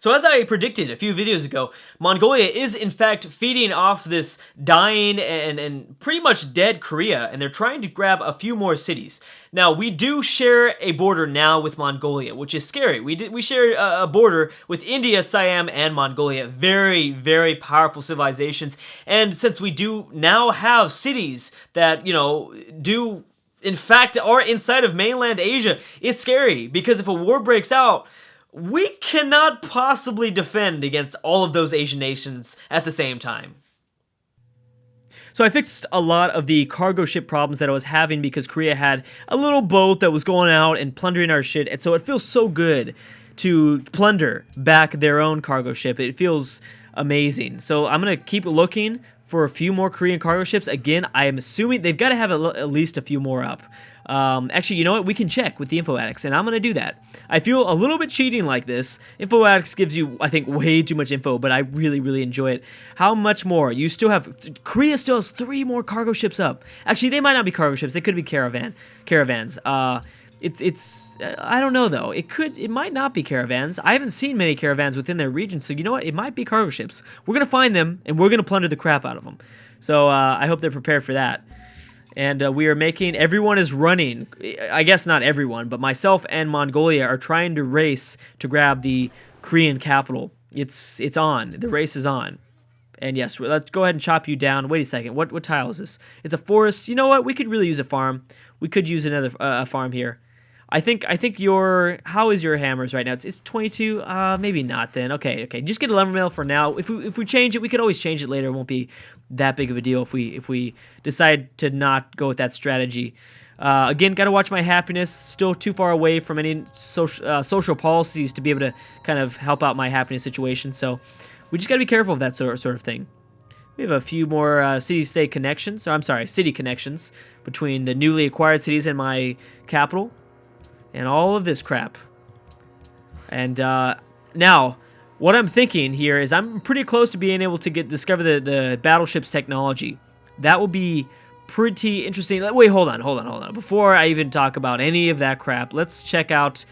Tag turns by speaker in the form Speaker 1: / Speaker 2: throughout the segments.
Speaker 1: So as I predicted a few videos ago, Mongolia is in fact feeding off this dying and pretty much dead Korea, and they're trying to grab a few more cities. Now, we do share a border now with Mongolia, which is scary. We share a border with India, Siam, and Mongolia. Very, very powerful civilizations. And since we do now have cities that, do in fact are inside of mainland Asia, it's scary because if a war breaks out, we cannot possibly defend against all of those Asian nations at the same time. So I fixed a lot of the cargo ship problems that I was having because Korea had a little boat that was going out and plundering our shit, and so it feels so good to plunder back their own cargo ship. It feels amazing. So I'm going to keep looking for a few more Korean cargo ships. Again, I am assuming they've got to have at least a few more up. Actually, you know what? We can check with the info addicts, and I'm going to do that. I feel a little bit cheating like this. Info addicts gives you, I think, way too much info, but I really, really enjoy it. How much more? You still have... Korea still has 3 more cargo ships up. Actually, they might not be cargo ships. They could be caravans. I don't know, though. It might not be caravans. I haven't seen many caravans within their region, so you know what? It might be cargo ships. We're going to find them, and we're going to plunder the crap out of them. So I hope they're prepared for that. And we are making... Everyone is running. I guess not everyone, but myself and Mongolia are trying to race to grab the Korean capital. It's on. The race is on. And yes, let's go ahead and chop you down. Wait a second. What tile is this? It's a forest. You know what? We could really use a farm. We could use another farm here. I think your... How is your hammers right now? It's 22? Maybe not then. Okay. Just get a lumber mill for now. If we change it, we could always change it later. It won't be that big of a deal if we decide to not go with that strategy. Again, got to watch my happiness. Still too far away from any social policies to be able to kind of help out my happiness situation. So we just got to be careful of that sort of thing. We have a few more city-state connections. Or I'm sorry, city connections between the newly acquired cities and my capital. And all of this crap. And now, what I'm thinking here is I'm pretty close to being able to discover the battleship's technology. That will be pretty interesting. Wait, hold on. Before I even talk about any of that crap, let's check out...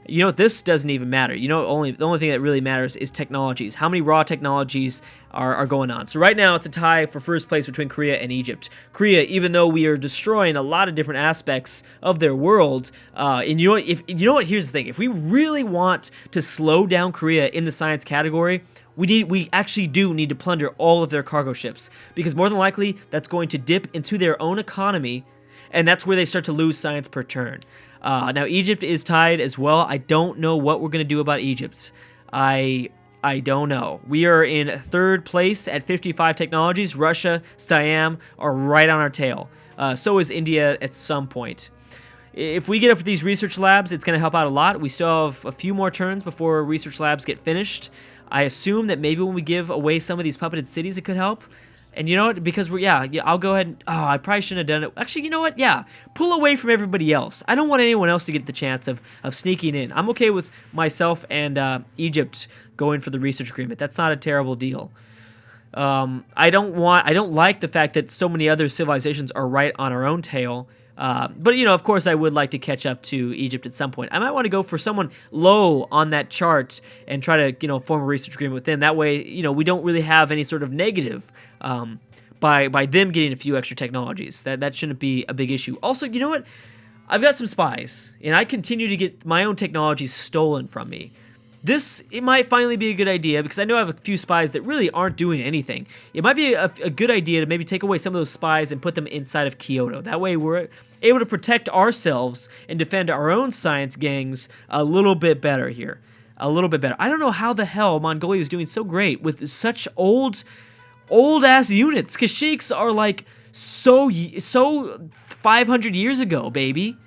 Speaker 1: You know what? This doesn't even matter. The only thing that really matters is technologies. How many raw technologies are going on? So right now it's a tie for first place between Korea and Egypt. Korea, even though we are destroying a lot of different aspects of their world, and you know what? Here's the thing: if we really want to slow down Korea in the science category, we actually do need to plunder all of their cargo ships, because more than likely that's going to dip into their own economy, and that's where they start to lose science per turn. Now, Egypt is tied as well. I don't know what we're going to do about Egypt. I don't know. We are in 3rd place at 55 technologies. Russia, Siam are right on our tail. So is India at some point. If we get up with these research labs, it's going to help out a lot. We still have a few more turns before research labs get finished. I assume that maybe when we give away some of these puppeted cities, it could help. And you know what? Because I'll go ahead and... Oh, I probably shouldn't have done it. Actually, you know what? Yeah, pull away from everybody else. I don't want anyone else to get the chance of sneaking in. I'm okay with myself and Egypt going for the research agreement. That's not a terrible deal. I don't like the fact that so many other civilizations are right on our own tail. But, of course, I would like to catch up to Egypt at some point. I might want to go for someone low on that chart and try to, form a research agreement with them. That way, we don't really have any sort of negative by them getting a few extra technologies. That shouldn't be a big issue. Also, you know what? I've got some spies, and I continue to get my own technologies stolen from me. It might finally be a good idea, because I know I have a few spies that really aren't doing anything. It might be a good idea to maybe take away some of those spies and put them inside of Kyoto. That way we're able to protect ourselves and defend our own science gangs a little bit better here. A little bit better. I don't know how the hell Mongolia is doing so great with such old-ass units. Kashyyyks are like so 500 years ago, baby.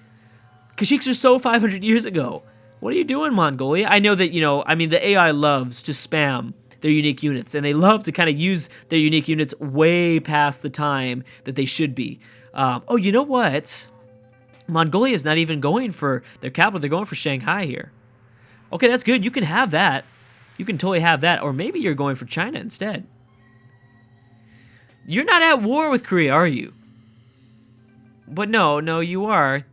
Speaker 1: Kashyyyks are so 500 years ago. What are you doing, Mongolia? I know that, the AI loves to spam their unique units, and they love to kind of use their unique units way past the time that they should be. Oh, you know what? Mongolia is not even going for their capital. They're going for Shanghai here. Okay, that's good. You can have that. You can totally have that. Or maybe you're going for China instead. You're not at war with Korea, are you? But no, you are.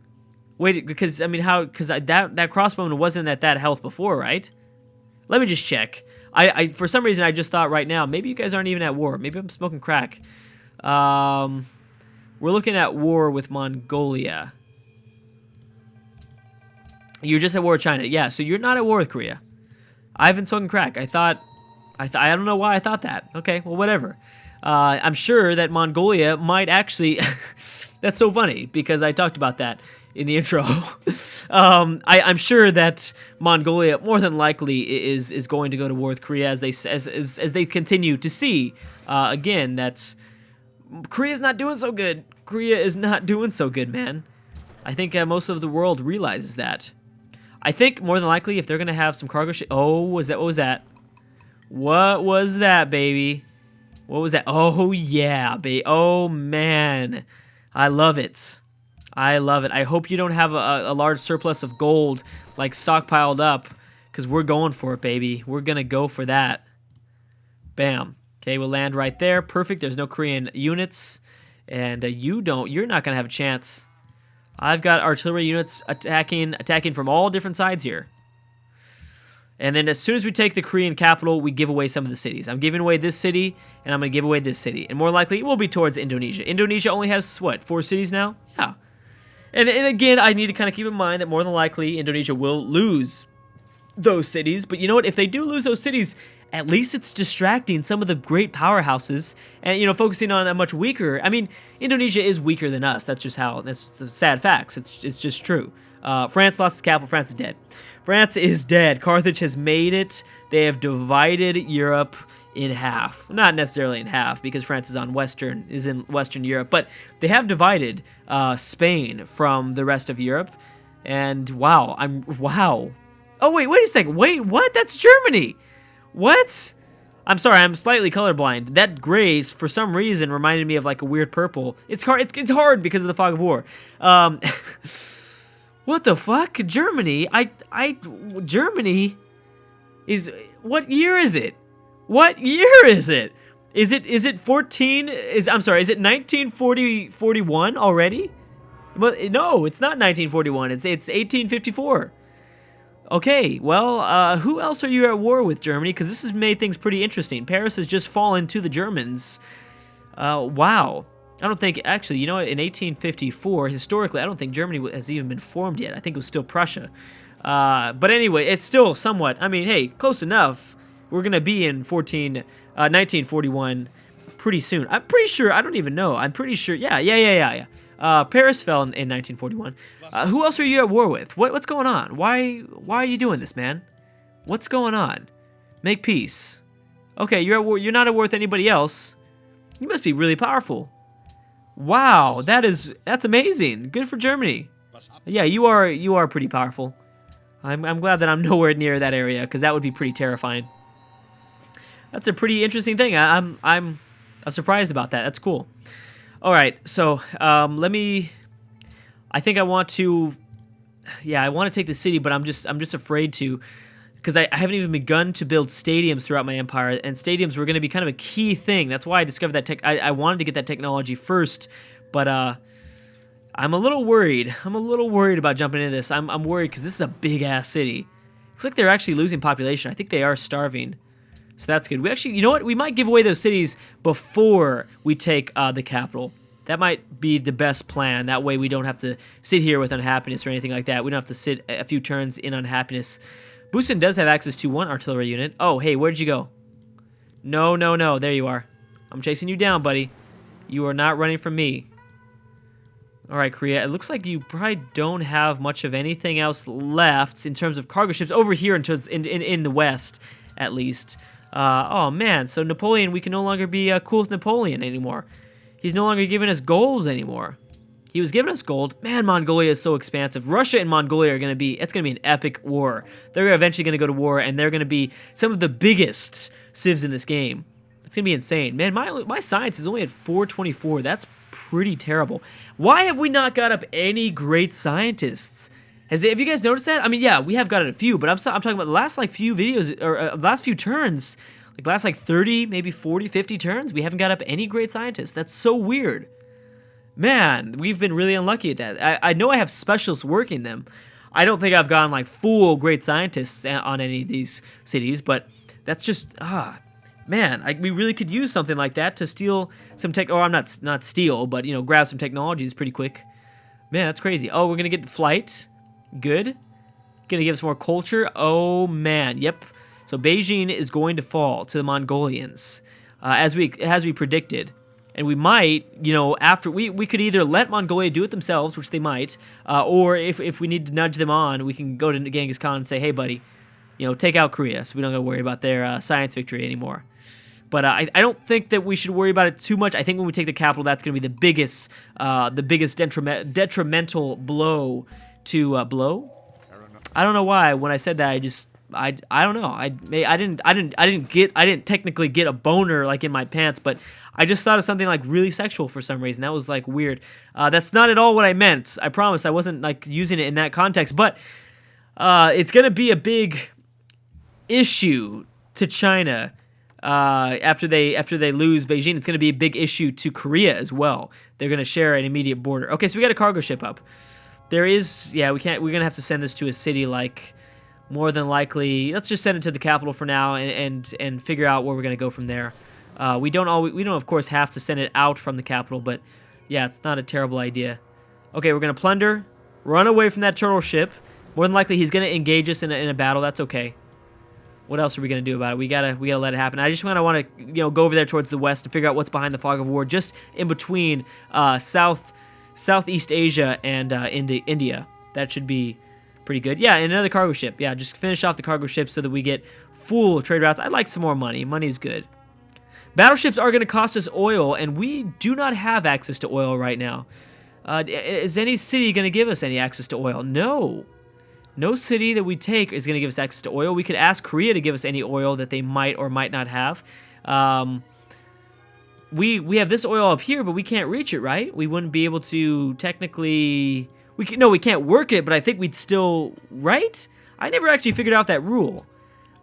Speaker 1: Wait, because, how... Because that crossbowman wasn't at that health before, right? Let me just check. For some reason, I just thought right now, maybe you guys aren't even at war. Maybe I'm smoking crack. We're looking at war with Mongolia. You're just at war with China. Yeah, so you're not at war with Korea. I've been smoking crack. I don't know why I thought that. Okay, well, whatever. I'm sure that Mongolia might actually... That's so funny, because I talked about that in the intro. I'm sure that Mongolia more than likely is going to go to war with Korea as they continue to see, again, that Korea's not doing so good. Korea is not doing so good, man. I think most of the world realizes that. I think more than likely, if they're gonna have some cargo ship. Oh, what was that? What was that, baby? What was that? Oh yeah, baby. Oh man, I love it. I love it. I hope you don't have a large surplus of gold like stockpiled up, because we're going for it, baby. We're gonna go for that. Bam. Okay, we'll land right there. Perfect. There's no Korean units, and you're not gonna have a chance. I've got artillery units attacking from all different sides here. And then as soon as we take the Korean capital, we give away some of the cities. I'm giving away this city, and I'm going to give away this city. And more likely, it will be towards Indonesia. Indonesia only has, what, 4 cities now? Yeah. And again, I need to kind of keep in mind that more than likely, Indonesia will lose those cities. But you know what? If they do lose those cities, at least it's distracting some of the great powerhouses and, you know, focusing on a much weaker... I mean, Indonesia is weaker than us. That's just how... That's the sad facts. It's just true. France lost its capital. France is dead. France is dead. Carthage has made it. They have divided Europe in half. Not necessarily in half, because France is in Western Europe, but they have divided Spain from the rest of Europe. And wow. Oh, wait a second. Wait, what? That's Germany. What? I'm sorry, I'm slightly colorblind. That gray, for some reason, reminded me of like a weird purple. It's hard because of the fog of war. What the fuck? Germany? Germany is... What year is it? What year is it? Is it 1941 already? But no, it's not 1941. It's 1854. Okay, well, who else are you at war with, Germany? Because this has made things pretty interesting. Paris has just fallen to the Germans. Wow. I don't think, actually, you know what, in 1854, historically, I don't think Germany has even been formed yet. I think it was still Prussia. But anyway, it's still somewhat, I mean, hey, close enough. We're going to be in 1941 pretty soon. I'm pretty sure, I don't even know. I'm pretty sure, yeah. Paris fell in 1941. Who else are you at war with? What's going on? Why are you doing this, man? What's going on? Make peace. Okay, you're at war. You're not at war with anybody else. You must be really powerful. Wow, that's amazing. Good for Germany. Yeah, you are pretty powerful. I'm glad that I'm nowhere near that area, because that would be pretty terrifying. That's a pretty interesting thing. I'm surprised about that. That's cool. All right, so I think I want to. Yeah, I want to take the city, but I'm just afraid to, because I haven't even begun to build stadiums throughout my empire, and stadiums were going to be kind of a key thing. That's why I discovered that I wanted to get that technology first, but I'm a little worried. I'm a little worried about jumping into this. I'm worried because this is a big-ass city. Looks like they're actually losing population. I think they are starving, so that's good. We actually, you know what? We might give away those cities before we take the capital. That might be the best plan. That way we don't have to sit here with unhappiness or anything like that. We don't have to sit a few turns in unhappiness. Busan does have access to 1 artillery unit. Oh, hey, where'd you go? No. There you are. I'm chasing you down, buddy. You are not running from me. All right, Korea. It looks like you probably don't have much of anything else left in terms of cargo ships over here in the west, at least. Oh, man. So Napoleon, we can no longer be cool with Napoleon anymore. He's no longer giving us gold anymore. He was giving us gold. Man, Mongolia is so expansive. Russia and Mongolia are going to be, it's going to be an epic war. They're eventually going to go to war, and they're going to be some of the biggest civs in this game. It's going to be insane. Man, my science is only at 424. That's pretty terrible. Why have we not got up any great scientists? Have you guys noticed that? I mean, yeah, we have got it a few, but I'm talking about the last few videos, or last few turns, like last 30, maybe 40, 50 turns, we haven't got up any great scientists. That's so weird. Man, we've been really unlucky at that. I know I have specialists working them. I don't think I've gone like full great scientists on any of these cities, but that's just man, we really could use something like that to steal some tech. Or I'm not steal, but you know, grab some technologies pretty quick. Man, that's crazy. Oh, we're gonna get flight. Good. Gonna give us more culture. Oh man, yep. So Beijing is going to fall to the Mongolians, as we predicted. And we might, you know, after we could either let Mongolia do it themselves, which they might, or if we need to nudge them on, we can go to Genghis Khan and say, hey, buddy, you know, take out Korea, so we don't got to worry about their science victory anymore. But I don't think that we should worry about it too much. I think when we take the capital, that's going to be the biggest detrimental blow to blow. I don't know why when I said that I don't know. I didn't technically get a boner like in my pants, but I just thought of something like really sexual for some reason. That was like weird. That's not at all what I meant. I promise I wasn't like using it in that context, but it's gonna be a big issue to China after they lose Beijing. It's gonna be a big issue to Korea as well. They're gonna share an immediate border. Okay, so we got a cargo ship up. There is, yeah, we're gonna have to send this to a city like. More than likely, let's just send it to the capital for now and figure out where we're gonna go from there. We don't of course have to send it out from the capital, but yeah, it's not a terrible idea. Okay, we're gonna plunder, run away from that turtle ship. More than likely, he's gonna engage us in a battle. That's okay. What else are we gonna do about it? We gotta let it happen. I just want to go over there towards the west and figure out what's behind the fog of war, just in between Southeast Asia and India. That should be pretty good. Yeah, and another cargo ship. Yeah, just finish off the cargo ship so that we get full trade routes. I'd like some more money. Money is good. Battleships are going to cost us oil, and we do not have access to oil right now. Is any city going to give us any access to oil? No. No city that we take is going to give us access to oil. We could ask Korea to give us any oil that they might or might not have. We have this oil up here, but we can't reach it, right? We wouldn't be able to technically... we can't work it, but I think we'd still, right? I never actually figured out that rule.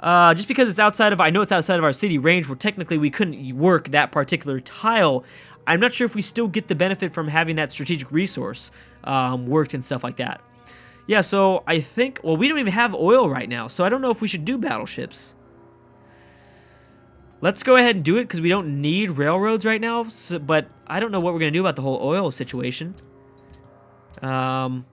Speaker 1: Just because it's outside of, I know it's outside of our city range, where technically we couldn't work that particular tile. I'm not sure if we still get the benefit from having that strategic resource worked and stuff like that. Yeah, so I think, well, we don't even have oil right now, so I don't know if we should do battleships. Let's go ahead and do it, because we don't need railroads right now, but I don't know what we're going to do about the whole oil situation. Cannot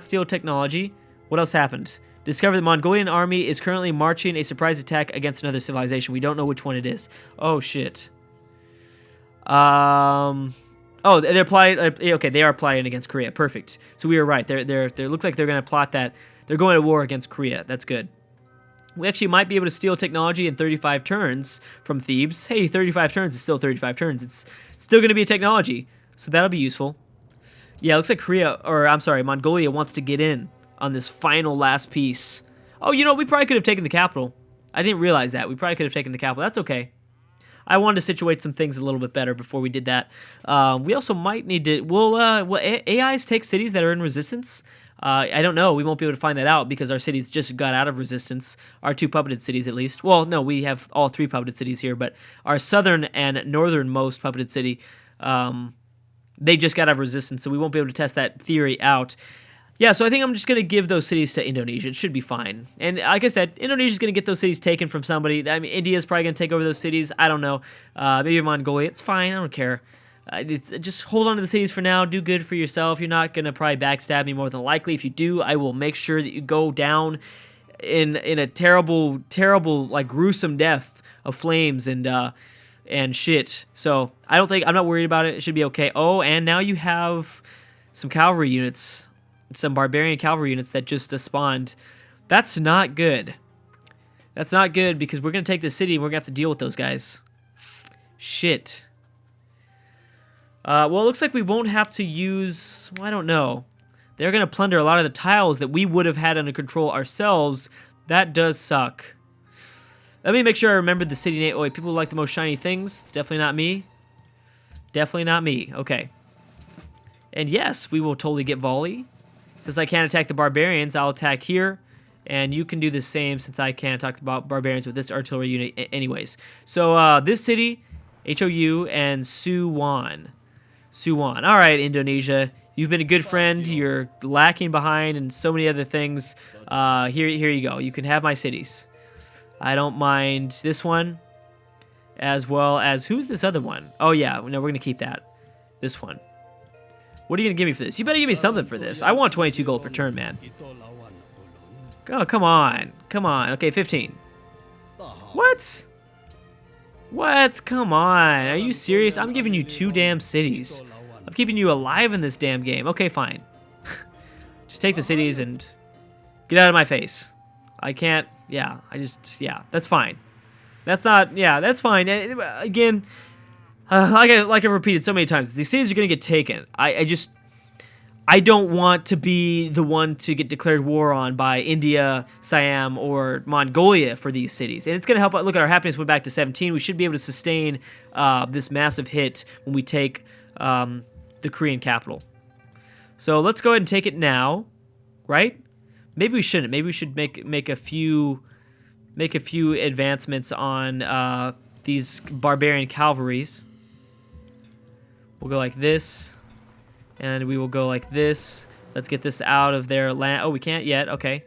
Speaker 1: steal technology. What else happened? Discover the Mongolian army is currently marching a surprise attack against another civilization. We don't know which one it is. Oh, shit. Oh, they're plotting. Okay, they are plotting against Korea. Perfect. So we were right. They looks like they're going to plot that. They're going to war against Korea. That's good. We actually might be able to steal technology in 35 turns from Thebes. Hey, 35 turns is still 35 turns. It's still going to be a technology. So that'll be useful. Yeah, it looks like Mongolia wants to get in on this final last piece. Oh, you know, we probably could have taken the capital. I didn't realize that. We probably could have taken the capital. That's okay. I wanted to situate some things a little bit better before we did that. We also might need to... Will AIs take cities that are in resistance? I don't know. We won't be able to find that out because our cities just got out of resistance. Our 2 puppeted cities, at least. Well, no, we have all 3 puppeted cities here, but our southern and northernmost puppeted city... they just got out of resistance, so we won't be able to test that theory out. Yeah, so I think I'm just going to give those cities to Indonesia. It should be fine. And like I said, Indonesia's going to get those cities taken from somebody. I mean, India's probably going to take over those cities. I don't know. Maybe Mongolia. It's fine. I don't care. Just hold on to the cities for now. Do good for yourself. You're not going to probably backstab me more than likely. If you do, I will make sure that you go down in a terrible, terrible, like gruesome death of flames and shit. So I'm not worried about it. It should be okay. Oh, and now you have some cavalry units, some barbarian cavalry units that just spawned. That's not good. That's not good because we're going to take the city and we're going to have to deal with those guys. Shit. Well, it looks like we won't have to use... Well, I don't know. They're going to plunder a lot of the tiles that we would have had under control ourselves. That does suck. Let me make sure I remember the city name. Oh, wait, people who like the most shiny things. It's definitely not me. Definitely not me. Okay. And yes, we will totally get volley. Since I can't attack the barbarians, I'll attack here. And you can do the same since I can't attack the barbarians with this artillery unit anyways. So this city, HOU, and Suwon. Suwon. All right, Indonesia. You've been a good friend. You're lacking behind and so many other things. Here you go. You can have my cities. I don't mind this one, as well as who's this other one? Oh yeah, no, we're gonna keep that. This one. What are you gonna give me for this? You better give me something for this. I want 22 gold per turn, man. Oh, come on, come on. Okay, 15. What? What? Come on. Are you serious? I'm giving you 2 damn cities. I'm keeping you alive in this damn game. Okay, fine. Just take the cities and get out of my face. I can't. Yeah, yeah, that's fine. That's not. Yeah, that's fine. Again, like I've repeated so many times, these cities are gonna get taken. I don't want to be the one to get declared war on by India, Siam, or Mongolia for these cities. And it's going to help. Look at our happiness went back to 17. We should be able to sustain this massive hit when we take the Korean capital. So let's go ahead and take it now, right? Maybe we shouldn't. Maybe we should make a few advancements on these barbarian cavalries. We'll go like this. And we will go like this. Let's get this out of their land. Oh, we can't yet. Okay.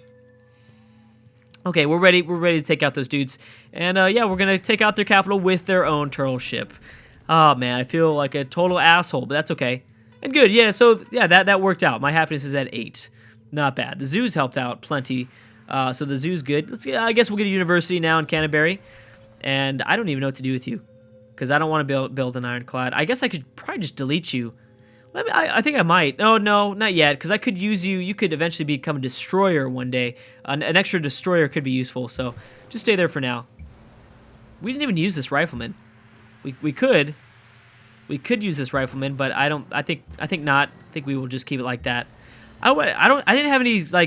Speaker 1: Okay, we're ready. We're ready to take out those dudes. And yeah, we're gonna take out their capital with their own turtle ship. Oh man, I feel like a total asshole, but that's okay. And good, yeah. So yeah, that worked out. My happiness is at 8. Not bad. The zoo's helped out plenty. So the zoo's good. I guess we'll get a university now in Canterbury. And I don't even know what to do with you, because I don't want to build an ironclad. I guess I could probably just delete you. I think I might. No, not yet, because I could use you. You could eventually become a destroyer one day. An extra destroyer could be useful, so just stay there for now. We didn't even use this rifleman. We could use this rifleman, but I think not. I think we will just keep it like that. I didn't have any I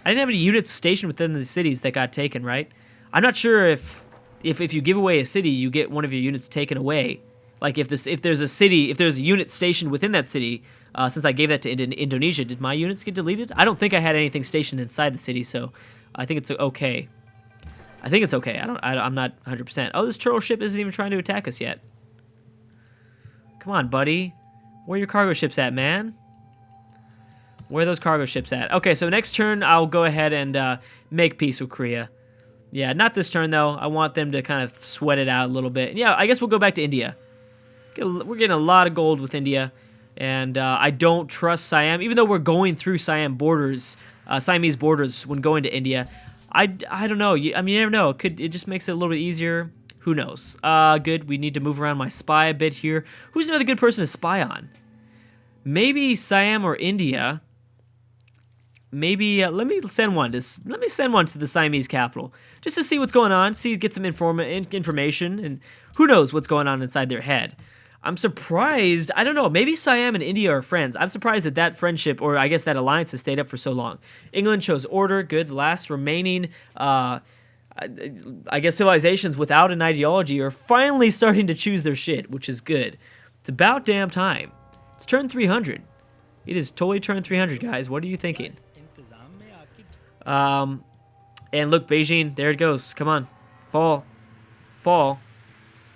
Speaker 1: didn't have any units stationed within the cities that got taken, right? I'm not sure if you give away a city, you get one of your units taken away. Like if there's a unit stationed within that city, since I gave that to Indonesia, did my units get deleted? I don't think I had anything stationed inside the city, so I think it's okay. I think it's okay. I'm not 100%. Oh, this turtle ship isn't even trying to attack us yet. Come on, buddy. Where are your cargo ships at, man? Where are those cargo ships at? Okay, so next turn I'll go ahead and make peace with Korea. Yeah, not this turn though. I want them to kind of sweat it out a little bit. Yeah, I guess we'll go back to India. We're getting a lot of gold with India, and I don't trust Siam, even though we're going through Siamese borders when going to India. I don't know. I mean, you never know. It just makes it a little bit easier. Who knows? Good. We need to move around my spy a bit here. Who's another good person to spy on? Maybe Siam or India. Maybe let me send one to the Siamese capital just to see what's going on. Get some information, and who knows what's going on inside their head. I'm surprised. I don't know. Maybe Siam and India are friends. I'm surprised that friendship, or I guess that alliance, has stayed up for so long. England chose order. Good. The last remaining, I guess, civilizations without an ideology are finally starting to choose their shit, which is good. It's about damn time. It's turn 300. It is totally turn 300, guys. What are you thinking? And look, Beijing. There it goes. Come on. Fall.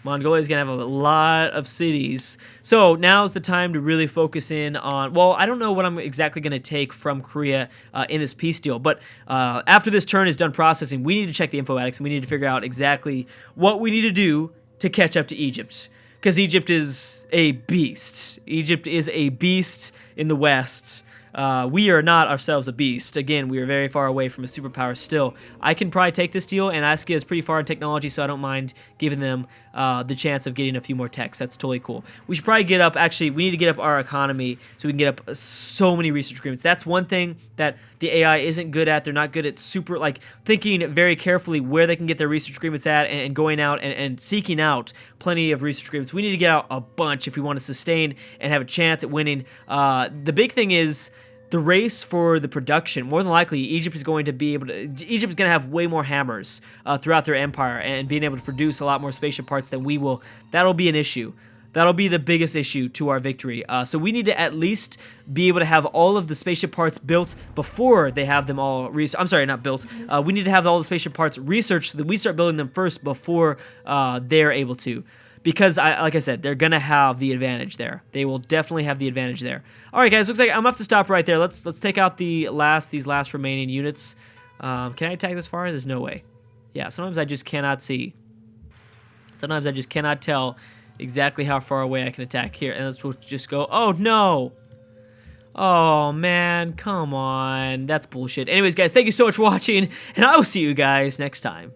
Speaker 1: Mongolia's going to have a lot of cities. So now's the time to really focus in on, well, I don't know what I'm exactly going to take from Korea in this peace deal, but after this turn is done processing, we need to check the info addicts, and we need to figure out exactly what we need to do to catch up to Egypt. Because Egypt is a beast. Egypt is a beast in the West. We are not ourselves a beast. Again, we are very far away from a superpower still. I can probably take this deal, and Askia is pretty far in technology, so I don't mind giving them the chance of getting a few more techs. That's totally cool. We should probably get up, actually, we need to get up our economy so we can get up so many research agreements. That's one thing that the AI isn't good at. They're not good at thinking very carefully where they can get their research agreements at and going out and seeking out plenty of research agreements. We need to get out a bunch if we want to sustain and have a chance at winning. The big thing is the race for the production. More than likely, Egypt is going to have way more hammers throughout their empire, and being able to produce a lot more spaceship parts than we will. That'll be an issue. That'll be the biggest issue to our victory. So we need to at least be able to have all of the spaceship parts built before they have them all I'm sorry, not built. We need to have all the spaceship parts researched so that we start building them first before they're able to. because like I said, they're gonna have the advantage there. They will definitely have the advantage there. All right, guys, looks like I'm gonna have to stop right there. Let's take out these last remaining units. Can I attack this far? There's no way. Yeah, sometimes I just cannot see. Sometimes I just cannot tell exactly how far away I can attack here. And let's just go. Oh, no. Oh, man. Come on. That's bullshit. Anyways, guys, thank you so much for watching. And I will see you guys next time.